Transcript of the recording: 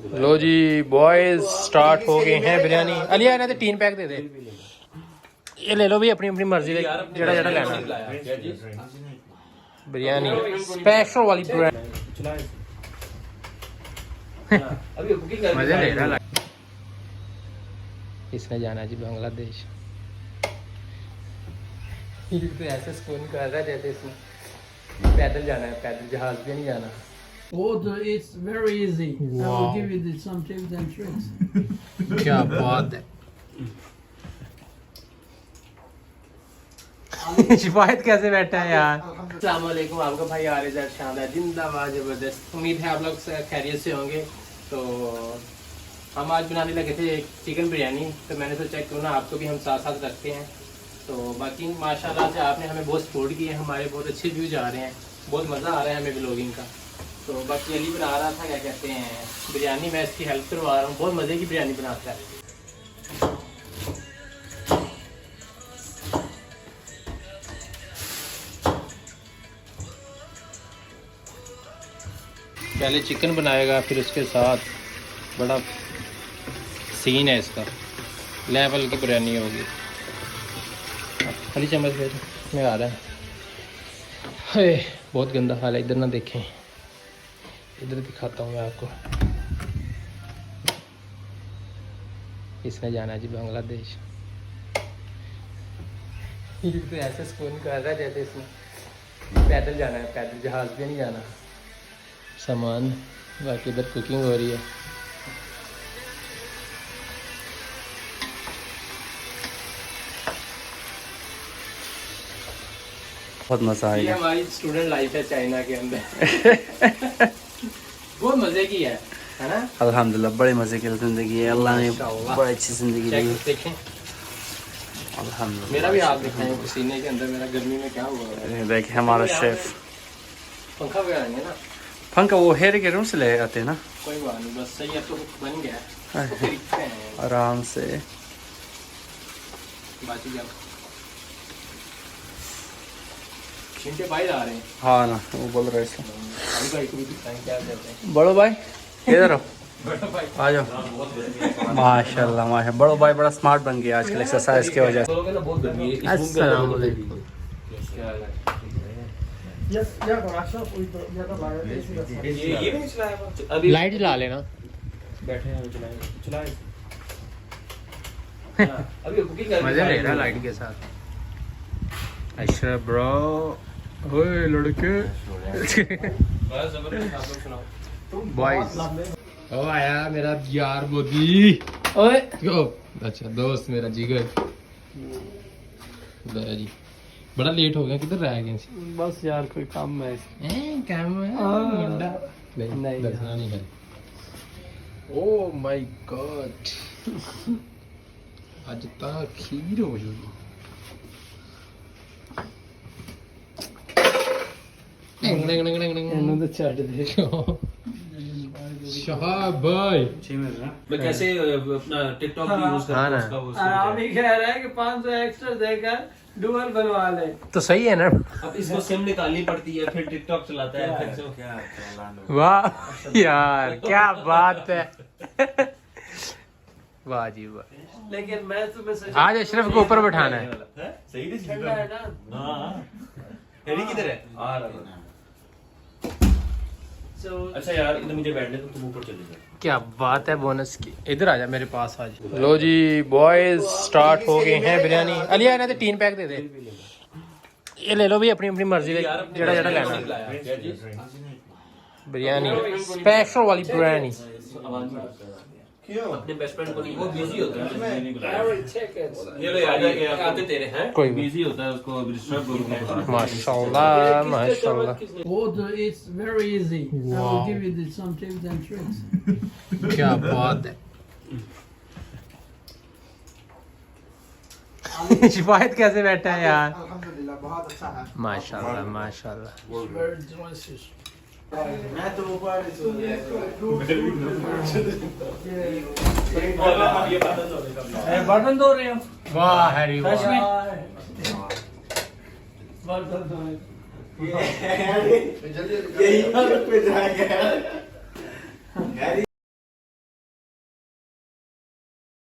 लो जी boys start हो गए हैं बिरयानी। अलिया इन्हें 3 पैक दे दे। ये ले लो भी अपनी अपनी मर्जी दे जेड़ा जेड़ा लेना बिरयानी स्पेशल वाली मजे ले रहा। इसने जाना जी बांग्लादेश। तो ऐसे स्कूल कर रहा है जैसे इसमें पैदल जाना है, पैदल जहाज भी नहीं जाना। Water, it's very easy. Wow. I will give you some tips and tricks. क्या बात है। शिफायत कैसे बैठा है यार। अस्सलाम वालेकुम, आपका भाई आरिज़ शानदार जिंदाबाद जबरदस्त। उम्मीद है आप लोग खैरियत से होंगे। तो हम आज बनाने लगे थे चिकन बिरयानी, तो मैंने सोचा क्यों ना आपको भी हम साथ साथ रखते हैं। तो बाकी माशाल्लाह से आपने हमें बहुत सपोर्ट किया है, हमारे बहुत अच्छे व्यूज आ रहे हैं, बहुत मज़ा आ रहा है हमें व्लॉगिंग का। तो बाकी अली बना रहा था क्या कहते हैं बिरयानी, मैं इसकी हेल्प करवा रहा हूँ। बहुत मज़े की बिरयानी बनाता है। पहले चिकन बनाएगा, फिर उसके साथ बड़ा सीन है इसका, लेवल की बिरयानी होगी। खाली चम्मच भेज में आ रहा है। बहुत गंदा हाल है, इधर ना देखें, इधर दिखाता हूँ मैं आपको। इसने जाना है जी बांग्लादेश। तो ऐसे स्कूल कर रहा है जैसे इसमें पैदल जाना है, पैदल जहाज भी नहीं जाना। सामान बाकी इधर कुकिंग हो रही है। बहुत मजा आएगा। ये हमारी स्टूडेंट लाइफ है चाइना के अंदर। बहुत मजे की है ना। अल्हम्दुलिल्लाह बड़े मजे की जिंदगी है, अल्लाह ने बड़ी अच्छी जिंदगी दी है। देखें अल्हम्दुलिल्लाह। मेरा भी हाथ दिखाएं पसीने के अंदर, मेरा गर्मी में क्या हुआ है। देखिए हमारा शेफ। पंखा वगैरह नहीं है ना। पंखा वो हेयर के रूम से ले आते हैं ना। कोई बात नहीं, बस सही है तो बन गया है। आराम से बाकी जाओ। छिंटे भाई आ रहे हैं। हाँ ना, वो बोल रहे थे अभी भाई को भी दिखाएं क्या कहते हैं। बड़ो भाई इधर आओ, बड़ा भाई आ जाओ। माशाल्लाह माशा, बड़ो भाई बड़ा स्मार्ट बन गया आजकल एक्सरसाइज की वजह से। अस्सलाम वालेकुम। लाइट जला लेना। बैठे हैं चलाएं। अभी मजे ले रहा लाइट के साथ। अच्छा ब्रो, ओए लड़के बॉयज। ओ आया मेरा यार मोदी। ओए ओ अच्छा दोस्त मेरा जिगर जी। बड़ा लेट हो गया, किधर रह गए? बस यार कोई काम है। काम है मुंडा नहीं दसना नहीं है। ओ माय गॉड आज तक खीर हो गई। इन्होंने तो चाट दे। शाह भाई मैं कैसे अपना टिकटॉक भी यूज करता हूं उसका वो आराम ही कह रहा है कि 500 एक्स्ट्रा देकर डुअल बनवा ले। तो सही है ना। अब इसको सिम निकालनी पड़ती है, फिर टिकटॉक चलाता है, फिर से क्या वाह यार क्या बात है। वाह जी वाह। लेकिन मैं तुम्हें आज अशरफ को ऊपर बैठाना है। सही है ठंडा है ना। हां हेरी किधर है? आ रहा है। अच्छा यार इधर मुझे बैठने तो तुम ऊपर चले जाओ। क्या बात है बोनस की। इधर आ जा मेरे पास आज। लो जी बॉयज स्टार्ट हो गए हैं बिरयानी। अलिया इन्हें 3 पैक दे दे। ये ले लो भी अपनी अपनी मर्जी दे जेड़ा जेड़ा लेना बिरयानी स्पेशल वाली बिरयानी। अपने बेस्ट फ्रेंड को नहीं, वो बिजी होता है। ये ले आ गया आते तेरे हैं, कोई बिजी होता है, उसको डिस्टर्ब करूंगा। माशाल्लाह माशाल्लाह। Water, it's very easy. I will give you some tips and tricks. क्या बात है। शिफायत कैसे बैठा है यार। अल्हम्दुलिल्लाह बहुत अच्छा है। माशाल्लाह माशाल्लाह। Very delicious. मैं तो ऊपर बर्तन धो रहे हो? वाह हैरी वाह। बर्तन धो रहे। यही पे जाएगा।